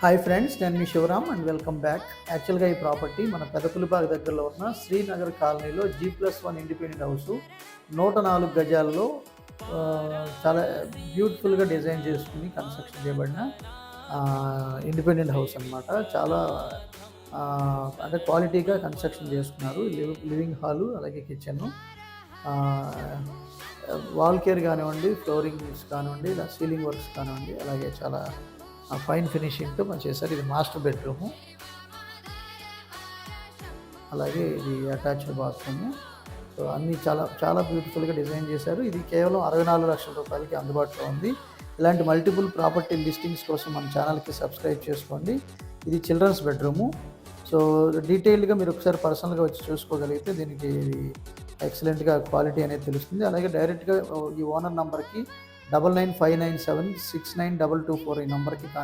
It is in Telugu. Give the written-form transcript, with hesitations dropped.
హాయ్ ఫ్రెండ్స్, నేను మీ శివరామ్ అండ్ వెల్కమ్ బ్యాక్. యాక్చువల్గా ఈ ప్రాపర్టీ మన పెదపులిపాక దగ్గరలో ఉన్న శ్రీనగర్ కాలనీలో G+1 ఇండిపెండెంట్ హౌస్ 104 గజాల్లో చాలా బ్యూటిఫుల్గా డిజైన్ చేసుకుని కన్స్ట్రక్షన్ చేయబడిన ఇండిపెండెంట్ హౌస్ అనమాట. చాలా అంటే క్వాలిటీగా కన్స్ట్రక్షన్ చేసుకున్నారు. లివింగ్ హాలు, అలాగే కిచెను, వాల్ కేర్ కానివ్వండి, ఫ్లోరింగ్స్ కానివ్వండి, ఇలా సీలింగ్ వర్క్స్ కానివ్వండి, అలాగే చాలా ఫైన్ ఫినిషింగ్తో మనం చేశారు. ఇది మాస్టర్ బెడ్రూము, అలాగే ఇది అటాచ్డ్ బాత్రూము. సో అన్నీ చాలా చాలా బ్యూటిఫుల్గా డిజైన్ చేశారు. ఇది కేవలం 64 లక్షల రూపాయలకి అందుబాటులో ఉంది. ఇలాంటి మల్టిపుల్ ప్రాపర్టీ లిస్టింగ్స్ కోసం మన ఛానల్కి సబ్స్క్రైబ్ చేసుకోండి. ఇది చిల్డ్రన్స్ బెడ్రూము. సో డీటెయిల్డ్గా మీరు ఒకసారి పర్సనల్గా వచ్చి చూసుకోగలిగితే దీనికి ఎక్సలెంట్గా క్వాలిటీ అనేది తెలుస్తుంది. అలాగే డైరెక్ట్గా ఈ ఓనర్ నంబర్కి 9959769224 ఈ నెంబర్కి కాంటాక్ట్